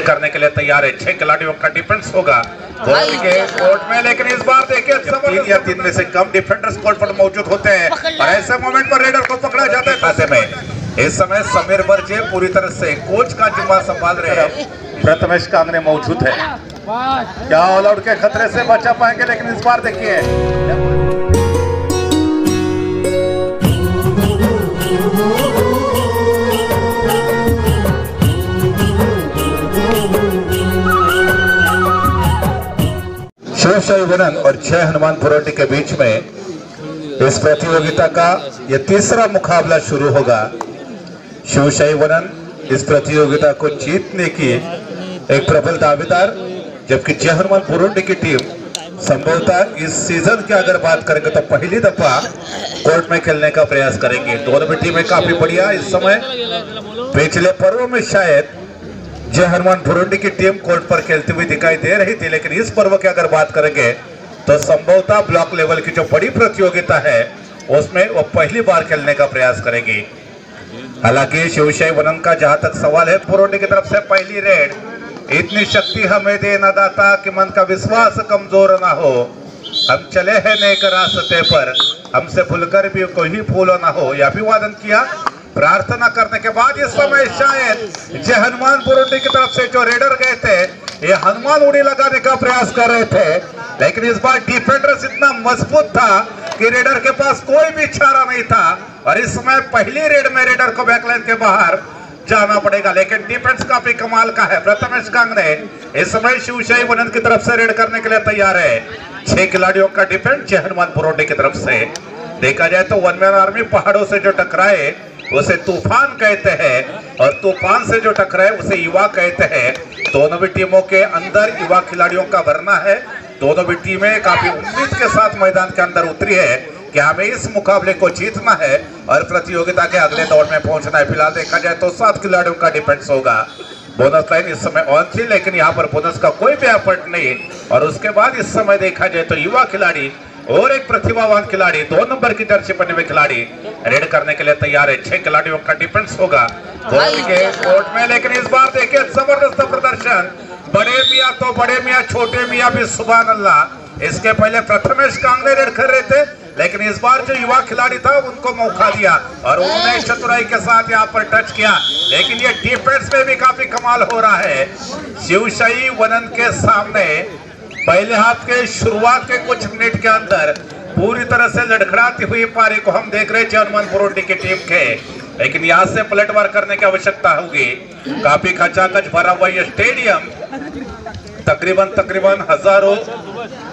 करने के लिए तैयार है। 6 खिलाड़ियों का डिफेंस होगा के कोर्ट में, लेकिन इस बार देखिए 3 या 3 में से कम डिफेंडर्स कोर्ट पर मौजूद होते हैं और ऐसे मोमेंट पर रेडर को पकड़ा जाता है खाते में। इस समय समीर बर्जे पूरी तरह से कोच का जिम्मा संभाल रहे हैं। प्रथमेश कांगड़े मौजूद है, क्या ऑल आउट के खतरे से बचा पाएंगे, लेकिन इस बार देखिए शिवशाही वनन और जय हनुमान पुरोटी के बीच में इस प्रतियोगिता का यह तीसरा मुकाबला शुरू होगा। शिवशाही वनन इस प्रतियोगिता को जीतने की एक प्रबल दावेदार, जबकि जय हनुमान पुरोटी की टीम संभवतः इस सीजन की अगर बात करेंगे तो पहली दफा कोर्ट में खेलने का प्रयास करेंगे। दोनों भी टीमें काफी बढ़िया इस समय, पिछले पर्वों में शायद जय हनुमान पुरोटी की टीम कोर्ट पर खेलती हुई दिखाई दे रही थी, लेकिन इस पर्व की अगर बात करेंगे तो संभवतः ब्लॉक लेवल की जो बड़ी प्रतियोगिता है उसमें वो पहली बार खेलने का प्रयास करेंगी। हालांकि शिवशाही वनन का जहां तक सवाल है, पुरोटी की तरफ से पहली रेड, इतनी शक्ति हमें दे न दाता कि मन का विश्वास कमजोर ना हो, हम चले हैं नेक रास्ते पर, हमसे भूलकर भी कोई फूल ना हो। यह अभिवादन किया, प्रार्थना करने के बाद इस समय शायद जय हनुमान पुरोटी की तरफ से जो रेडर गए थे ये हनुमान उड़ी लगाने का प्रयास कर रहे थे, लेकिन इस बार डिफेंडर्स इतना मजबूत था कि रेडर के पास कोई भी चारा नहीं था और इस समय पहली रेड में रेडर को बैकलाइन के बाहर जाना पड़ेगा। लेकिन डिफेंस काफी कमाल का है। प्रथमेश कांगड़े इस समय शिवशाही वनन की तरफ से रेड करने के लिए तैयार है। 6 खिलाड़ियों का डिफेंस जय हनुमान पुरोटी की तरफ से। देखा जाए तो वन मैन आर्मी पहाड़ों से जो टकराए उसे तूफान कहते हैं और तूफान से जो टकराए उसे युवा कहते हैं। दोनों भी टीमों के अंदर युवा खिलाड़ियों का भरना है। दोनों भी टीमें काफी उम्मीद के साथ मैदान के अंदर उतरी है कि हमें इस मुकाबले को जीतना है और प्रतियोगिता के अगले दौर में पहुंचना है। फिलहाल देखा जाए तो 7 खिलाड़ियों का डिफेंस होगा। बोनस लाइन इस समय ऑन थी, लेकिन यहाँ पर बोनस का कोई भी एफर्ट नहीं। और उसके बाद इस समय देखा जाए तो युवा खिलाड़ी और एक प्रतिभावान खिलाड़ी, 2 नंबर की जर्सी पहने हुए खिलाड़ी रेड करने के लिए तैयार है। 6 खिलाड़ियों का डिफेंस होगा कोर्ट में, लेकिन इस बार देखिए जबरदस्त प्रदर्शन। बड़े मियाँ तो बड़े मियाँ, छोटे मियाँ भी सुभान अल्लाह। इसके पहले प्रथमेश कांगड़े रेड कर रहे थे, लेकिन इस बार जो युवा खिलाड़ी था उनको मौका दिया और उन्होंने चतुराई के साथ यहाँ पर टच किया। लेकिन ये डिफेंस में भी काफी कमाल हो रहा है शिवशाही वनन के सामने। पहले हाफ के शुरुआत के कुछ मिनट के अंदर पूरी तरह से लड़खड़ाती हुई पारी को हम देख रहे हैं हनुमान पुरोटी की टीम के, लेकिन यहाँ से पलटवार करने की आवश्यकता होगी। काफी खचाखच भरा हुआ ये स्टेडियम, तकरीबन हजारों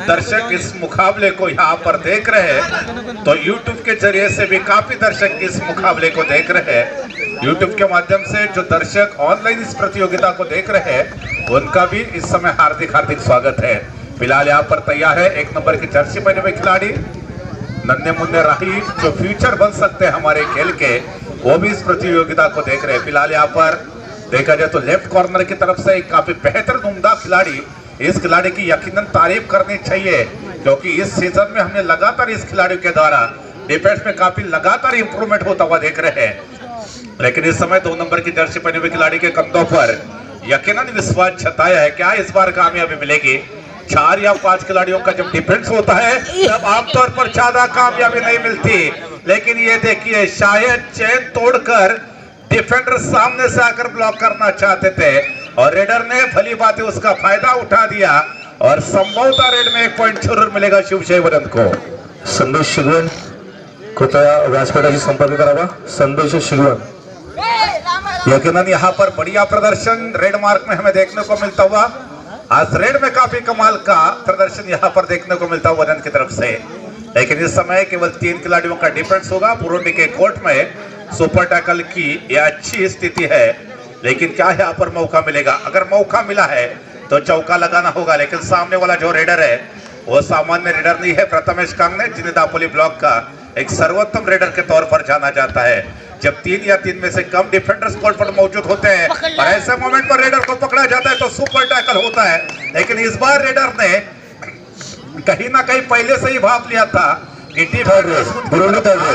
दर्शक इस मुकाबले को यहाँ पर देख रहे हैं। तो YouTube के जरिए से भी काफी दर्शक इस मुकाबले को देख रहे हैं। YouTube के माध्यम से जो दर्शक ऑनलाइन इस प्रतियोगिता को देख रहे हैं उनका भी इस समय हार्दिक स्वागत है। फिलहाल यहाँ पर तैयार है 1 नंबर की जर्सी पहने हुए खिलाड़ी नन्हे मुन्ने राही, जो फ्यूचर बन सकते हैं हमारे खेल के, वो भी इस प्रतियोगिता को देख रहे हैं। फिलहाल यहाँ पर देखा जाए तो लेफ्ट कॉर्नर की तरफ से एक काफी बेहतर उम्दा खिलाड़ी, इस खिलाड़ी की यकीनन तारीफ करनी चाहिए, क्योंकि इस सीजन में हमने लगातार इस खिलाड़ी के द्वारा डिफेंस में काफी लगातार इंप्रूवमेंट होता हुआ देख रहे हैं। लेकिन इस समय 2 नंबर की जर्सी पहने हुए खिलाड़ी के कंधों पर यकीनन विश्वास छताया है। क्या इस बार कामयाबी मिलेगी? 4 या 5 खिलाड़ियों का जब डिफेंस होता है तब आमतौर पर ज्यादा कामयाबी नहीं मिलती, लेकिन ये देखिए शायद चैन तोड़कर डिफेंडर सामने से आकर ब्लॉक करना चाहते थे और रेडर ने भली बात उसका फायदा उठा दिया और संभवतः रेड में 1 पॉइंट जरूर मिलेगा शिवशाही वनन को। संदेश शिगवन कृपया व्यासपीठाशी संपर्क करावा। संदेश शिगवन। यकीनन यहाँ पर बढ़िया प्रदर्शन रेड मार्क में हमें देखने को मिलता हुआ। आज रेड में काफी कमाल का प्रदर्शन यहाँ पर देखने को मिलता हुआ वनन की तरफ से, लेकिन इस समय केवल 3 खिलाड़ियों का डिफेंस होगा। पुरोटी के कोर्ट में सुपर टैकल की यह अच्छी स्थिति है, लेकिन क्या यहाँ पर मौका मिलेगा? अगर मौका मिला है तो चौका लगाना होगा, लेकिन सामने वाला जो रेडर है वो सामान्य रेडर नहीं है। प्रथमेश कांगड़े जिन्हें दापोली ब्लॉक का एक सर्वोत्तम रेडर के तौर पर जाना जाता है। जब 3 या 3 में से कम डिफेंडर्स कोर्ट पर मौजूद होते हैं और ऐसे मोमेंट पर रेडर को पकड़ा जाता है तो सुपर टैकल होता है। लेकिन इस बार रेडर ने कहीं ना कहीं पहले से ही भाप लिया था कि डिफेंडर्स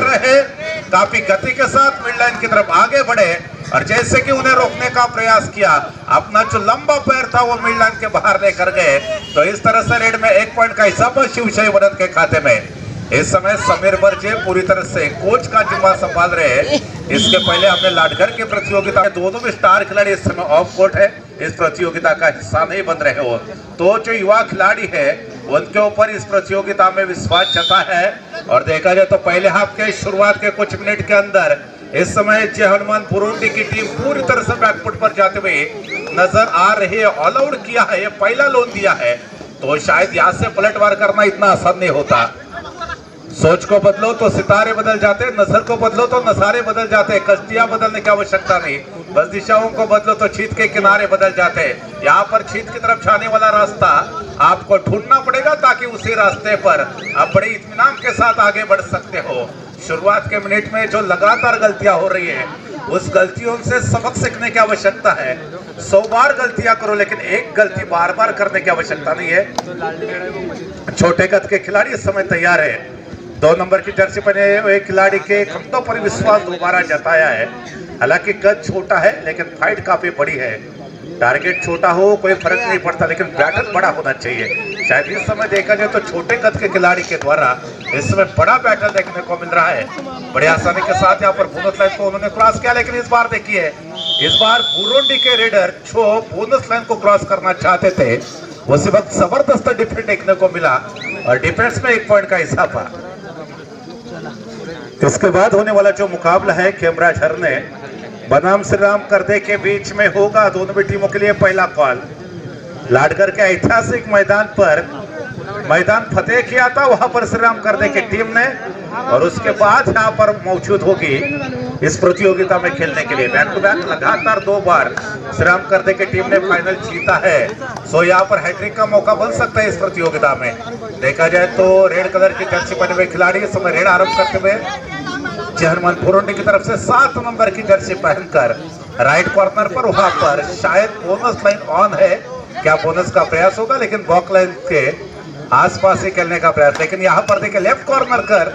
रहे, काफी गति के साथ मिड लाइन की तरफ आगे बढ़े और जैसे कि उन्हें रोकने का प्रयास किया, अपना जो लंबा पैर था वो मिड लाइन के बाहर लेकर गए। तो इस तरह से रेड में 1 पॉइंट का हिसाब शिवशाही वनन के खाते में। इस समय समीर बर्जे पूरी तरह से कोच का जिम्मा संभाल रहे हैं। इसके पहले हमने लाडघर की प्रतियोगिता में दोनों भी स्टार खिलाड़ी इस समय ऑफ कोर्ट है, इस प्रतियोगिता का हिस्सा नहीं बन रहे हो। तो जो युवा खिलाड़ी है उनके ऊपर इस प्रतियोगिता में विश्वास जता है। और देखा जाए तो पहले हाफ के शुरुआत के कुछ मिनट के अंदर इस समय जय हनुमान पुरोंडी की टीम पूरी तरह से बैकफुट पर जाते हुए नजर आ रही है। ऑल आउट किया है, ये पहला लोन दिया है, तो शायद यहाँ से पलटवार करना इतना आसान नहीं होता। सोच को बदलो तो सितारे बदल जाते, नजर को बदलो तो नजारे बदल जाते। कश्तियां बदलने की आवश्यकता नहीं, बस दिशाओं को बदलो तो छीत के किनारे बदल जाते। यहाँ पर छीत की तरफ जाने वाला रास्ता आपको ढूंढना पड़ेगा ताकि उसी रास्ते पर आप बड़े इत्मीनान के साथ आगे बढ़ सकते हो। शुरुआत के मिनट में जो लगातार गलतियां हो रही है उस गलतियों से सबक सीखने की आवश्यकता है। 100 बार गलतियां करो लेकिन एक गलती बार बार करने की आवश्यकता नहीं है। छोटे कद के खिलाड़ी इस समय तैयार है। 2 नंबर की जर्सी पहने हुए खिलाड़ी के खंभों पर विश्वास दोबारा जताया है। हालांकि कद छोटा है लेकिन फाइट काफी बड़ी है। टारगेट छोटा हो कोई फर्क नहीं पड़ता लेकिन बैटल बड़ा होना चाहिए। शायद इस समय देखा जाए तो छोटे कद के खिलाड़ी के द्वारा इस समय बड़ा बैटल देखने को मिल रहा है। बड़े आसानी के साथ यहाँ पर बोनस लाइन को उन्होंने क्रॉस किया, लेकिन इस बार देखिए, इस बार बुरुंडी के रेडर जो बोनस लाइन को क्रॉस करना चाहते थे उसी वक्त जबरदस्त डिफेंस देखने को मिला और डिफेंस में 1 पॉइंट का इजाफा। इसके बाद होने वाला जो मुकाबला है कैमरा झरने बनाम श्री राम करदे के बीच में होगा। दोनों भी टीमों के लिए पहला कॉल। लाडघर के ऐतिहासिक मैदान पर मैदान फतेह किया था, वहां पर श्री राम करदे की टीम ने, और उसके बाद यहाँ पर मौजूद होगी इस प्रतियोगिता में खेलने के लिए। बैक टू बैक लगातार 2 बार श्री राम करदे की टीम ने फाइनल जीता है। सो यहाँ पर हैट्रिक का मौका बन सकता है इस प्रतियोगिता में। देखा जाए तो रेड कलर की जर्सी पहने हुए खिलाड़ी इस समय रेड आरंभ करते हुए जय हनुमान पुरोंडी की तरफ से 7 नंबर की जर्सी पहनकर राइट कॉर्नर पर, वहां पर शायद बोनस लाइन ऑन है, क्या बोनस का प्रयास होगा, लेकिन बॉक लाइन के आसपास ही खेलने का प्रयास। लेकिन यहाँ पर देखिए लेफ्ट कॉर्नर कर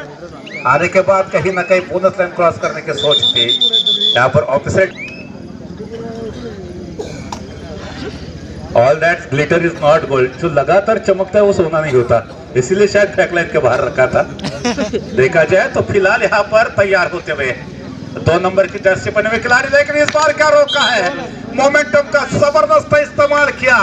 आने के बाद कहीं ना कहीं बोनस लाइन क्रॉस करने की सोच थी। यहाँ पर opposite all that glitter is not gold, जो लगातार चमकता है वो सोना नहीं होता, इसीलिए शायद बैक लाइन के बाहर रखा था। देखा जाए तो फिलहाल यहाँ पर तैयार होते हुए 2 नंबर की जर्सी पहने हुए खिलाड़ी, लेकिन इस बार क्या रोका है, मोमेंटम का जबरदस्त इस्तेमाल किया।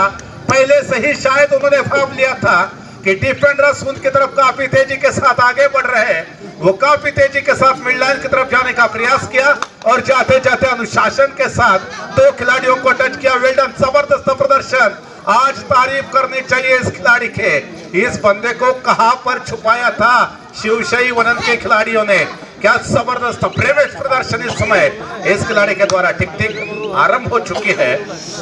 पहले से ही शायद उन्होंने भाव लिया था कि डिफेंडर्स उनकी तरफ काफी तेजी के साथ आगे बढ़ रहे हैं, वो काफी तेजी के साथ मिड लाइन की तरफ जाने का प्रयास किया और जाते जाते अनुशासन के साथ 2 खिलाड़ियों को टच किया। वेल डन, जबरदस्त प्रदर्शन। आज तारीफ करनी चाहिए इस खिलाड़ी के, इस बंदे को कहां पर छुपाया था शिवशाही वनन के खिलाड़ियों ने। क्या जबरदस्त ब्रेवेज प्रदर्शन इस समय इस खिलाड़ी के द्वारा। टिक टिक आरंभ हो चुकी है,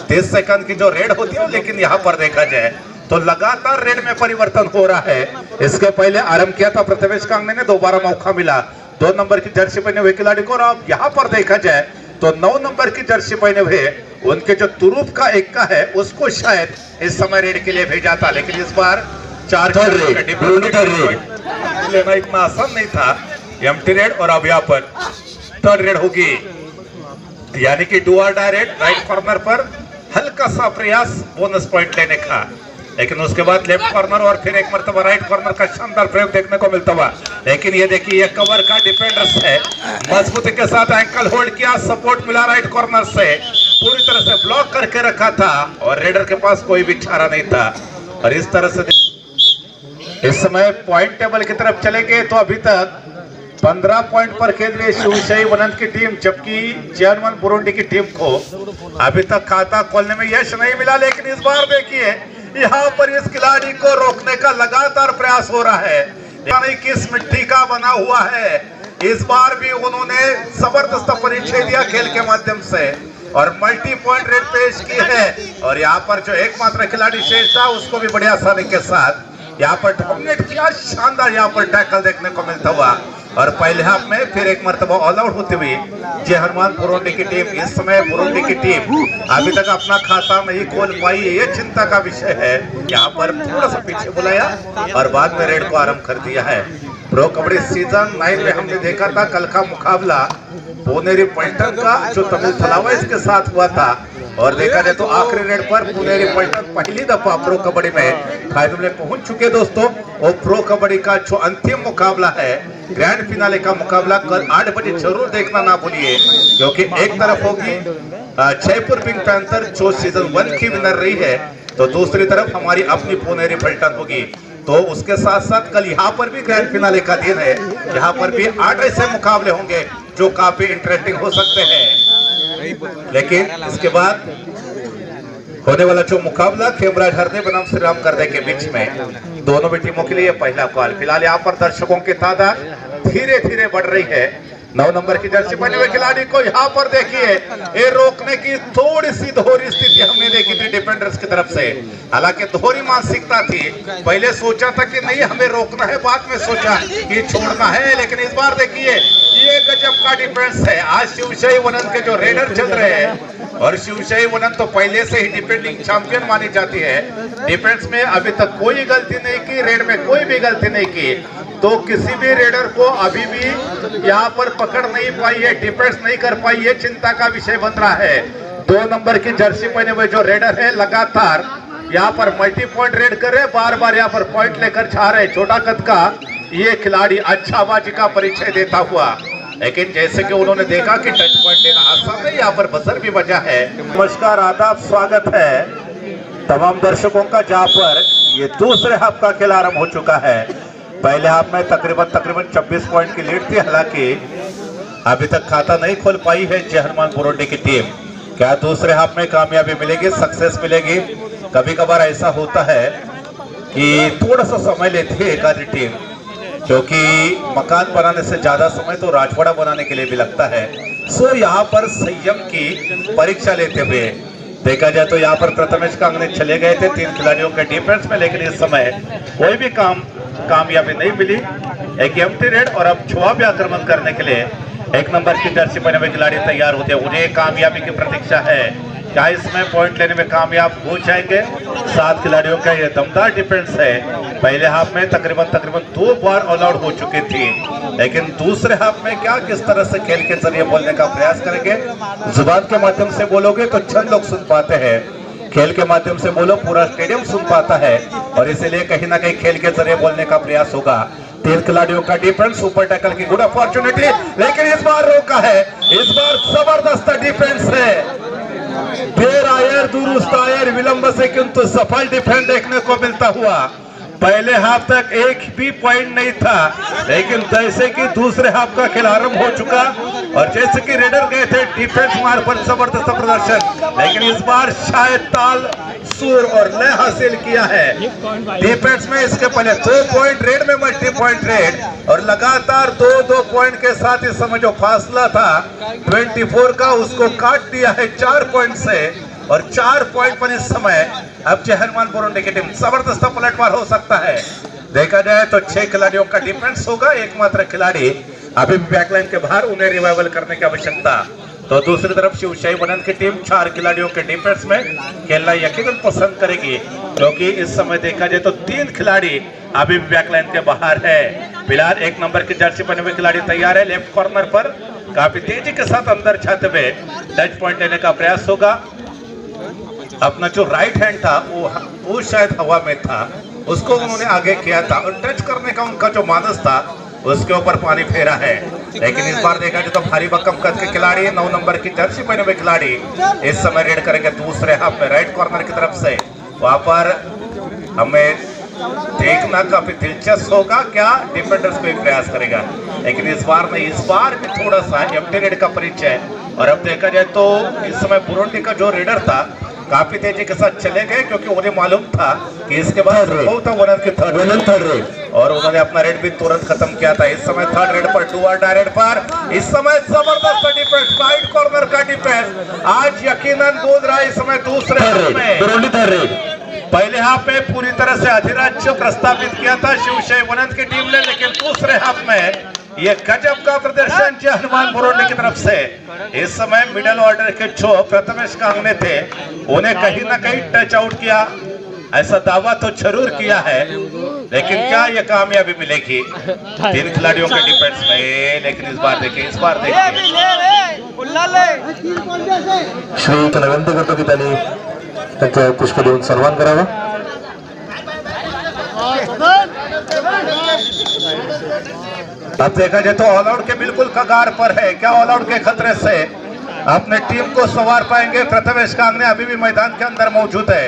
30 सेकंड की जो रेड होती है, लेकिन यहाँ पर देखा जाए तो लगातार रेड में परिवर्तन हो रहा है। इसके पहले आरंभ किया था प्रथमेश कांगने ने, दोबारा मौका मिला 2 नंबर की जर्सी पहने हुए खिलाड़ी को। और अब यहाँ पर देखा जाए तो 9 नंबर की जर्सी पहने हुए उनके जो तुरूप का एक्का है उसको शायद इस समय रेड के लिए भेजा था, लेकिन इस बार 4 लेना इतना आसान नहीं था। एम्प्टी रेड और अब यहाँ पर 3rd रेड होगी, यानी कि डू और डाई रेड। राइट कॉर्नर पर हल्का सा प्रयास बोनस पॉइंट लेने का, लेकिन उसके बाद लेफ्ट कॉर्नर और फिर एक मरतबा राइट कॉर्नर का शानदार प्रयोग देखने को मिलता हुआ। लेकिन ये देखिए ये कवर का डिफेंडर्स है, मजबूती के साथ एंकल होल्ड किया, सपोर्ट मिला राइट कॉर्नर से, पूरी तरह से ब्लॉक करके रखा था और रेडर के पास कोई भी चारा नहीं था। और इस तरह से इस समय पॉइंट टेबल की तरफ चलेंगे तो अभी तक 15 पॉइंट पर खेल रही शिवशाही वनन की टीम, जबकि जय हनुमान पुरोंडी की टीम को अभी तक खाता खोलने में यश नहीं मिला। लेकिन इस बार देखिए यहाँ पर इस खिलाड़ी को रोकने का लगातार प्रयास हो रहा है। यानी किस मिट्टी का बना हुआ है, इस बार भी उन्होंने जबरदस्त परिचय दिया खेल के माध्यम से और मल्टी पॉइंट रेड पेश की है। और यहाँ पर जो एकमात्र खिलाड़ी शेष था उसको भी बड़ी आसानी के साथ यहाँ पर डोमिनेट किया, शानदार यहाँ पर टैकल देखने को मिलता हुआ। और पहले हाफ में फिर एक मरतबा ऑल आउट होते हुए जय हनुमान पुरोंडी की टीम। इस समय पुरोंडी की टीम अभी तक अपना खाता नहीं खोल पाई, ये चिंता का विषय है। यहाँ पर थोड़ा सा पीछे बुलाया और बाद में रेड को आरंभ कर दिया है। प्रो कबड्डी सीजन 9 में हमने देखा था कल का मुकाबला पुनेरी पलटन का जो तमिल थलावा इसके साथ हुआ था। और देखा जाए तो आखिरी रेड पर पुनेरी पलटन पहली दफा प्रो कबड्डी में फाइनल में पहुंच चुके दोस्तों। और प्रो कबड्डी का जो अंतिम मुकाबला है, ग्रैंड फिनाले का मुकाबला कल 8 बजे जरूर देखना ना भूलिए, क्योंकि एक तरफ होगी जयपुर पिंक पैंथर जो सीजन 1 की विनर रही है, तो दूसरी तरफ हमारी अपनी पुनेरी पलटन होगी। तो उसके साथ साथ कल यहाँ पर भी ग्रैंड फिनाले का दिन है, यहाँ पर भी 8 ऐसे मुकाबले होंगे जो काफी इंटरेस्टिंग हो सकते हैं। लेकिन इसके बाद होने वाला जो मुकाबला खेमराज हरदे बनाम श्री राम करदे के बीच में, दोनों भी टीमों के लिए पहला कॉल। फिलहाल यहाँ पर दर्शकों की तादाद धीरे धीरे बढ़ रही है। 9 नंबर की जर्सी पहने हुए खिलाड़ी को यहाँ पर देखिए, ये रोकने की थोड़ी सी दोहरी स्थिति हमने देखी थी डिफेंडर्स की तरफ से। हालांकि दोहरी मानसिकता थी, पहले सोचा था कि नहीं हमें रोकना है, बाद में सोचा कि छोड़ना है। लेकिन इस बार देखिए ये गजब का डिफेंस है। आज शिवशाही वनन के जो रेडर चल रहे हैं, और शिवशाही वनन तो पहले से ही डिफेंडिंग चैंपियन मानी जाती है। डिफेंस में अभी तक कोई गलती नहीं की, रेड में कोई भी गलती नहीं की, तो किसी भी रेडर को अभी भी यहाँ पर पकड़ नहीं पाई है, डिफेंस नहीं कर पाई है, चिंता का विषय बन रहा है। 2 नंबर की जर्सी पहने हुए जो रेडर है लगातार यहाँ पर मल्टी पॉइंट रेड कर रहे, बार बार यहाँ पर पॉइंट लेकर जा रहे। छोटा कद का ये खिलाड़ी अच्छा बाजी का परिचय देता हुआ, लेकिन जैसे कि उन्होंने देखा कि टच पॉइंट लेना आसान है, यहाँ पर बजर भी बजा है। नमस्कार, आदाब, स्वागत है तमाम दर्शकों का, जहाँ पर ये दूसरे हाफ का खेल आरंभ हो चुका है। पहले हाफ में तकरीबन 26 पॉइंट की लीड थी, हालांकि अभी तक खाता नहीं खोल पाई है जय हनुमान बोरोंडी की टीम। क्या दूसरे हाफ में कामयाबी मिलेगी, सक्सेस मिलेगी? कभी कभार ऐसा होता है कि थोड़ा सा समय लेती है एक आधी टीम, क्योंकि मकान बनाने से ज्यादा समय तो राजवाड़ा बनाने के लिए भी लगता है। सो यहाँ पर संयम की परीक्षा लेते हुए देखा जाए तो यहाँ पर प्रथमेश कांगने चले गए थे 3 खिलाड़ियों के डिफेंस में, लेकिन इस समय कोई भी कामयाबी नहीं मिली। एक एम्प्टी रेड और अब छुआ भी आक्रमण करने के लिए 1 नंबर की जर्सी पहने हुए खिलाड़ी तैयार होते हैं। उन्हें कामयाबी की प्रतीक्षा है, क्या इसमें पॉइंट लेने में कामयाब हो जाएंगे? 7 खिलाड़ियों का ये दमदार डिफेंस है। पहले हाफ में तकरीबन 2 बार ऑल आउट हो चुकी थी, लेकिन दूसरे हाफ में क्या किस तरह से खेल के जरिए बोलने का प्रयास करेंगे? जुबान के माध्यम से बोलोगे तो चंद लोग सुन पाते हैं, खेल के माध्यम से बोलो पूरा स्टेडियम सुन पाता है, और इसीलिए कहीं ना कहीं खेल के जरिए बोलने का प्रयास होगा। 3 खिलाड़ियों का डिफेंस, सुपर टैकल की गुड अपॉर्चुनिटी, लेकिन इस बार रोका है। इस बार जबरदस्त डिफेंस है, देर आयर दुरुस्त आयर विलंब से किंतु सफल डिफेंस देखने को मिलता हुआ। पहले हाफ तक एक भी पॉइंट नहीं था, लेकिन जैसे कि दूसरे हाफ का खेल आरंभ हो चुका और जैसे कि रेडर गए थे डिफेंस मार पर जबरदस्त प्रदर्शन, लेकिन इस बार शायद ताल सुर और लय हासिल किया है डिफेंस में। इसके पहले 2 पॉइंट रेड में मल्टी पॉइंट रेड, और लगातार 2-2 पॉइंट के साथ इस समय जो फासला था 24 का, उसको काट दिया है 4 पॉइंट से, और 4 पॉइंट पर इस समय अब जय हनुमान बोरोंडी की टीम जबरदस्त पलटवार हो सकता है। देखा जाए तो 6 खिलाड़ियों का डिफेंस होगा, एकमात्र खिलाड़ी अभी भी बैकलाइन के बाहर, उन्हें रिवाइवल करने की आवश्यकता। तो दूसरी तरफ शिवशाही वनन की टीम 4 खिलाड़ियों के डिफेंस में खेलना यकीनन पसंद करेगी, क्योंकि इस समय देखा जाए तो 3 खिलाड़ी अभी भी बैकलाइन के बाहर है। फिलहाल 1 नंबर की जर्सी पहने हुए खिलाड़ी तैयार है, लेफ्ट कॉर्नर पर काफी तेजी के साथ अंदर जाते हुए टच पॉइंट लेने का प्रयास होगा। अपना जो राइट हैंड था वो शायद हवा में था, उसको उन्होंने आगे किया था, और टच करने का उनका जो मानस था उसके ऊपर पानी फेरा है। लेकिन इस बार देखा जाए तो भारी भरकम कद के खिलाड़ी 9 नंबर की जर्सी पहने हुए खिलाड़ी इस समय रेड करेंगे दूसरे हाफ में राइट कॉर्नर की तरफ से। वहां पर हमें देखना काफी दिलचस्प होगा क्या डिफेंडर्स कोई प्रयास करेगा, लेकिन इस बार नहीं, इस बार भी थोड़ा सा एम्प्टी रेड का परिचय। और अब देखा जाए तो इस समय बुरुंडी का जो रेडर था काफी तेजी के साथ चले गए, क्योंकि उन्हें मालूम था कि इसके बाद वनन की थर्ड रेड, और उन्होंने अपना रेड भी तुरंत खत्म किया था। इस समय थर्ड रेड पर, डुअर डायरेक्ट पर इस समय जबरदस्त डिफेंस, राइट कॉर्नर का डिफेंस आज यकीनन बोल रहा है। इस समय दूसरे हाफ में, पहले हाफ में पूरी तरह से अधिराज्य प्रस्तावित किया था शिवशाही वनन की टीम ने, लेकिन दूसरे हाफ में ये गजब का प्रदर्शन जय हनुमान बोरोंडी की तरफ से। इस समय मिडिल ऑर्डर के जो प्रथमेश कांगने थे उन्हें कहीं ना कहीं टच आउट किया, ऐसा दावा तो जरूर किया है, लेकिन क्या ये कामयाबी मिलेगी 3 खिलाड़ियों के डिफेंस में। लेकिन इस बार देखिए श्री विनंती करतो की त्यांनी त्यांचं पुष्प देऊन सन्मान करावा। अब देखा जाए तो ऑल आउट के बिल्कुल कगार पर है। क्या ऑल आउट के खतरे से अपने टीम को संवार पाएंगे? प्रथमेश कांगने अभी भी मैदान के अंदर मौजूद है।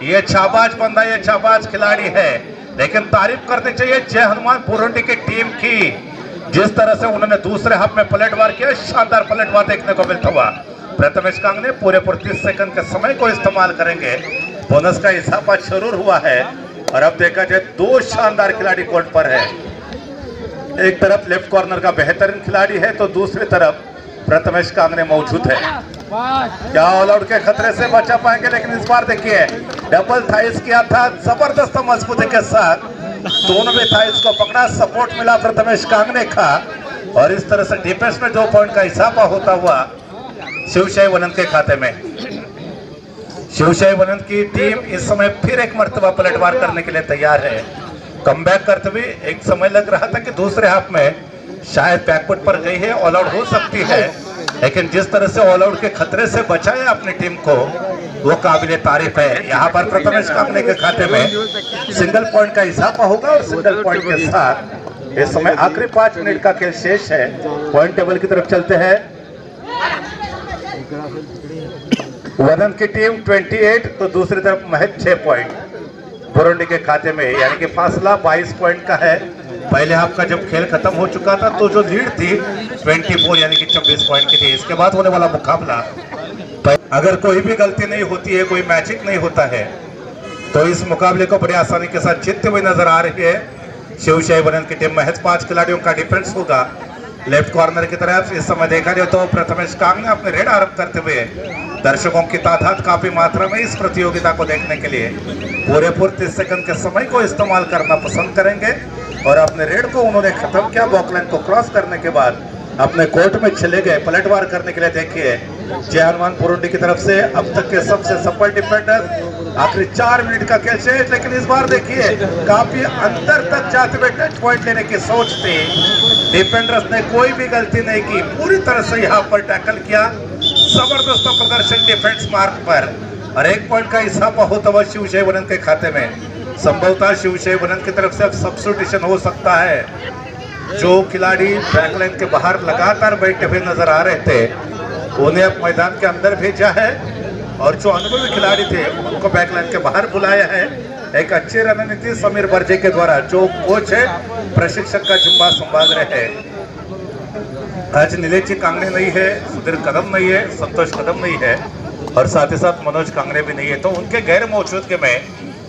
ये छाबाज बंदा, ये छाबाज खिलाड़ी है। लेकिन तारीफ करनी चाहिए जय हनुमान पुरोंटी की टीम की, जिस तरह से उन्होंने दूसरे हाफ में पलटवार किया। शानदार पलटवार देखने को मिलता हुआ प्रथमेश कांगने पूरे 30 सेकंड के समय को इस्तेमाल करेंगे। बोनस का इजाफा जरूर हुआ है। और अब देखा जाए 2 शानदार खिलाड़ी कोर्ट पर है। एक तरफ लेफ्ट कॉर्नर का बेहतरीन खिलाड़ी है तो दूसरी तरफ प्रथमेश कांगने मौजूद है। क्या ऑल आउट के खतरे से बचा पाएंगे? लेकिन इस बार देखिए डबल थाइस किया था जबरदस्त मजबूती के साथ, दोनों में थाइस को पकड़ा, सपोर्ट मिला प्रथमेश कांगने का। और इस तरह से डिफेंस में 2 पॉइंट का इजाफा होता हुआ शिवशाही वनंत के खाते में। शिवशाही वनंत की टीम इस समय फिर एक मर्तबा पलटवार करने के लिए तैयार है। कमबैक करते हुए एक समय लग रहा था कि दूसरे हाफ में शायद बैकफुट पर गई है, ऑल आउट हो सकती है। लेकिन जिस तरह से ऑल आउट के खतरे से बचाया अपनी टीम को, वो काबिले तारीफ है। यहाँ पर प्रथमेश कांगने के खाते में सिंगल पॉइंट का इजाफा होगा और सिंगल पॉइंट के साथ इस समय आखिरी 5 मिनट का खेल शेष है। पॉइंट टेबल की तरफ चलते हैं। वनंत की टीम 28 तो दूसरी तरफ महज 6 पॉइंट पुरोंटी के खाते में, यानी कि फासला 22 पॉइंट का है। पहले हाफ का जब खेल खत्म हो चुका था तो जो लीड थी 24 यानी कि 26 पॉइंट की थी। इसके बाद होने वाला मुकाबला, अगर कोई भी गलती नहीं होती है, कोई मैजिक नहीं होता है, तो इस मुकाबले को बड़ी आसानी के साथ जीतते हुए नजर आ रही है शिवशाही वनंत की टीम। महज 5 खिलाड़ियों का डिफेंस होगा लेफ्ट कॉर्नर की तरफ। इस समय देखा जाए तो प्रथमेश कांगने अपने रेड आरंभ करते हुए दर्शकों की तादाद काफी मात्रा में इस प्रतियोगिता को देखने के लिए पूरे 30 सेकंड के समय को इस्तेमाल करना पसंद करेंगे। और अपने रेड को उन्होंने खत्म किया। बॉकलाइन को क्रॉस करने के बाद अपने कोर्ट में चले गए पलटवार करने के लिए। देखिए जय हनुमान पुरोंटी की तरफ से अब तक के सबसे सफल डिफेंडर। आखिरी 4 मिनट का खेल शेष, लेकिन इस बार देखिए काफी अंदर तक जाते हुए टच पॉइंट लेने की सोच थी। डिफेंडर्स ने कोई भी गलती नहीं की, पूरी तरह से यहाँ पर टैकल किया। जबरदस्त प्रदर्शन डिफेंस मार्क पर और 1 पॉइंट का इजाफा होता हुआ शिवशाही वनंत के खाते में। संभवतः शिवशाही वनंत की तरफ से अब सब्स्टिट्यूशन हो सकता है। जो खिलाड़ी बैकलाइन के बाहर लगातार बैठे हुए नजर आ रहे थे, उन्हें अब मैदान के अंदर भेजा है। और जो अनुभवी खिलाड़ी थे उनको बैकलाइन के बाहर बुलाया है। एक अच्छी रणनीति समीर बर्जे के द्वारा, जो कोच है, प्रशिक्षक का जिम्मा संभाल रहे हैं। आज नीलेश जी कांगने नहीं है, सुधीर कदम नहीं है, संतोष कदम नहीं है और साथ ही साथ मनोज कांगने भी नहीं है। तो उनके गैर मौजूदगी में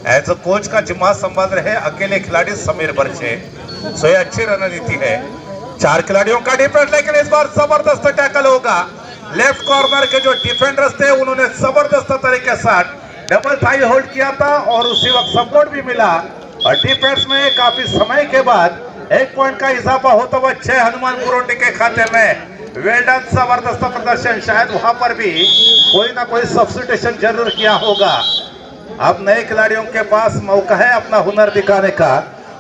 एज अ कोच का जिम्मा संभाल रहे अकेले खिलाड़ी समीर बर्जे। सो ये अच्छी रणनीति है। 4 खिलाड़ियों का डिफेंस, लेकिन इस बार जबरदस्त टैकल होगा। लेफ्ट कॉर्नर के जो डिफेंडर्स थे उन्होंने जबरदस्त तरीके से डबल थाई होल्ड किया था और उसी वक्त सपोर्ट भी मिला। और डिफेंस में काफी समय के बाद 1 पॉइंट का इजाफा होता हुआ जय हनुमान पुरोंटी के खाते में। वेल डन, जबरदस्त प्रदर्शन। शायद वहां पर भी कोई ना कोई सब्स्टिट्यूशन जरूर किया होगा। अब नए खिलाड़ियों के पास मौका है अपना हुनर दिखाने का।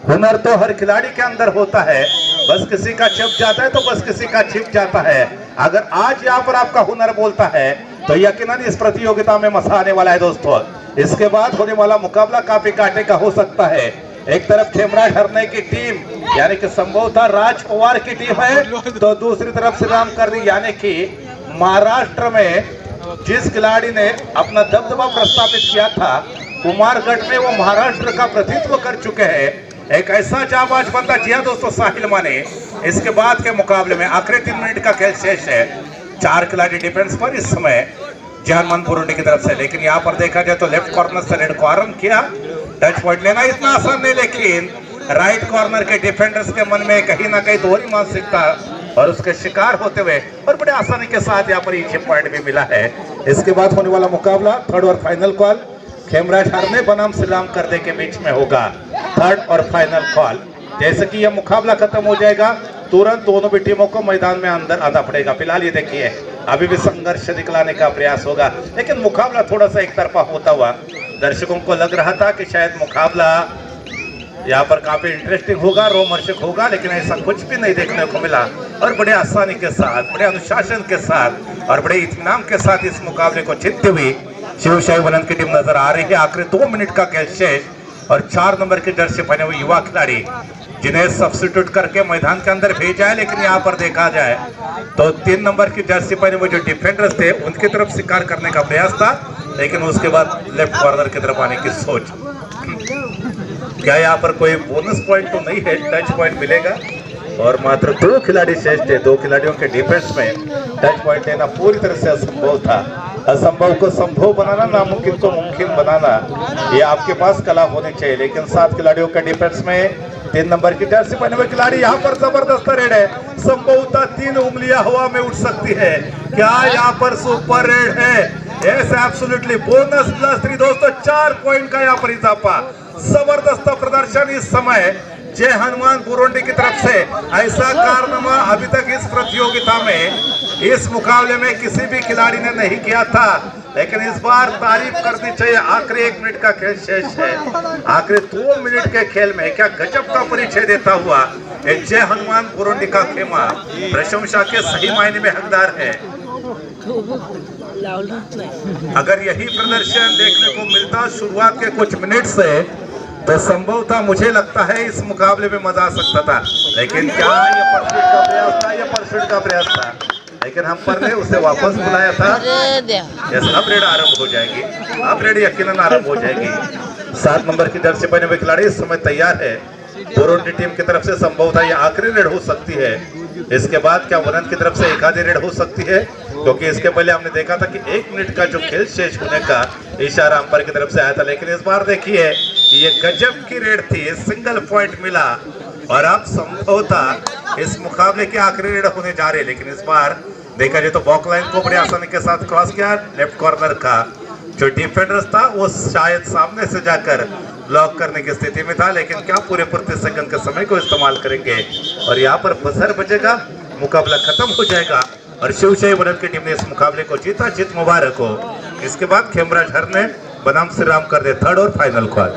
हुनर तो हर खिलाड़ी के अंदर होता है, बस किसी का छिप जाता है तो बस किसी का छिप जाता है। अगर आज यहाँ पर आपका हुनर बोलता है तो यकीनन इस प्रतियोगिता में मजा आने वाला है दोस्तों। इसके बाद होने वाला मुकाबला काफी कांटे का हो सकता है। एक तरफ खेमरा हरने की टीम यानी कि संभवतः राज पवार की टीम है, तो दूसरी तरफ श्री राम करनी यानी कि महाराष्ट्र में जिस खिलाड़ी ने अपना दबदबा प्रस्थापित किया था कुमारगढ़ में, वो महाराष्ट्र का प्रतिनिधित्व कर चुके हैं। एक ऐसा जाबाज बंदा, जी हाँ दोस्तों, साहिल माने। इसके बाद के मुकाबले में आखिरी 3 मिनट का खेल शेष है। 4 खिलाड़ी डिफेंस पर इस समय जय हनुमान पुरोंटी की तरफ से। लेकिन यहाँ पर देखा जाए तो लेफ्ट कॉर्नर से रेड को आरंभ किया। टच पॉइंट लेना इतना आसान नहीं, लेकिन राइट कॉर्नर के डिफेंडर्स के मन में कहीं ना कहीं दोहरी मानसिकता और उसके शिकार होते हुए और बड़े आसानी के साथ यहाँ पर ये पॉइंट भी मिला है। इसके बाद होने वाला मुकाबला थर्ड और फाइनल कॉल खेमराज हरने बनाम सलाम करने के बीच में होगा। थर्ड और फाइनल कॉल। जैसे कि यह मुकाबला खत्म हो जाएगा तुरंत दोनों भी टीमों को मैदान में अंदर आना पड़ेगा। फिलहाल ये देखिए अभी भी संघर्ष दिखलाने का प्रयास होगा, लेकिन मुकाबला थोड़ा सा एक तरफा होता हुआ दर्शकों को लग रहा था कि शायद मुकाबला यहाँ पर काफी इंटरेस्टिंग होगा, रोमांचक होगा, लेकिन ऐसा कुछ भी नहीं देखने को मिला और बड़े आसानी के साथ, बड़े अनुशासन के साथ और बड़े इत्मीनान के साथ इस मुकाबले को जीतते हुए शिवशाही वनन की टीम नजर आ रही है। आखिरी 2 मिनट का खेल शेष और 4 नंबर की जर्सी पहने हुए युवा खिलाड़ी जिन्हें सब्स्टिट्यूट करके मैदान के अंदर भेजा है, लेकिन यहाँ पर देखा जाए तो 3 नंबर की जर्सी पहने हुए जो डिफेंडर्स थे उनकी तरफ शिकार करने का प्रयास था, लेकिन उसके बाद लेफ्ट कॉर्नर की तरफ आने की सोच। क्या यहाँ पर कोई बोनस पॉइंट तो नहीं है, टच पॉइंट मिलेगा और मात्र 2 खिलाड़ी शेष थे। 2 खिलाड़ियों के डिफेंस में टच पॉइंट लेना पूरी तरह से असंभव था। असंभव को संभव बनाना, नामुमकिन को मुमकिन बनाना, ये आपके पास कला होनी चाहिए। लेकिन 7 खिलाड़ियों के डिफेंस में 3 नंबर की जर्सी पहने हुए खिलाड़ी यहाँ पर जबरदस्त रेड है। संभवतः 3 उंगलियां हवा में उठ सकती है। क्या यहाँ पर सुपर रेड है? यस, एब्सोल्युटली बोनस +3 दोस्तों, 4 पॉइंट का यहाँ पर इजाफा। जबरदस्त प्रदर्शन इस समय जय हनुमान बुरुंडी की तरफ से। ऐसा कारनामा अभी तक इस प्रतियोगिता में, इस मुकाबले में किसी भी खिलाड़ी ने नहीं किया था, लेकिन इस बार तारीफ करनी चाहिए। आखिरी 1 मिनट का खेल शेष है। आखिरी 2 मिनट के खेल में क्या गजब का परिचय देता हुआ जय हनुमान बुरुंडी का खेमा प्रशंसा के सही मायने में हकदार है। अगर यही प्रदर्शन देखने को मिलता शुरुआत के कुछ मिनट से, तो संभव था, मुझे लगता है इस मुकाबले में मजा आ सकता था। लेकिन क्या ये परसुट का प्रयास था? ये परसुट का प्रयास था, लेकिन हम पर ने उसे वापस बुलाया था। यस, अब रेड आरंभ हो जाएगी, अब रेड यकीनन आरंभ हो जाएगी। 7 नंबर की जर्सी पहने हुए खिलाड़ी इस समय तैयार है। बुरुंडी टीम की तरफ से संभव था ये आखिरी रेड हो सकती है। इसके बाद क्या वनन की तरफ से एक आधी रेड हो सकती है? क्योंकि इसके पहले हमने देखा था कि 1 मिनट का जो खेल शेष होने का इशारा अंपायर की तरफ से आया था, लेकिन इस बार देखिए ये गजब की रेड थी, सिंगल पॉइंट मिला और अब संभवतः इस मुकाबले की आखिरी रेड होने जा रही है। लेकिन इस बार देखा जाए तो बॉक लाइन को बड़ी आसानी के साथ क्रॉस किया। लेफ्ट कॉर्नर का जो डिफेंडर्स था वो शायद सामने से जाकर ब्लॉक करने की स्थिति में था, लेकिन क्या पूरे 30 सेकंड के समय को इस्तेमाल करेंगे और यहाँ पर बजर बजेगा, मुकाबला खत्म हो जाएगा और शिवशाही वनन की टीम ने इस मुकाबले को जीता। जीत मुबारक हो। इसके बाद खेमराज हर ने बनाम श्री राम कर दे 3rd और फाइनल कॉल।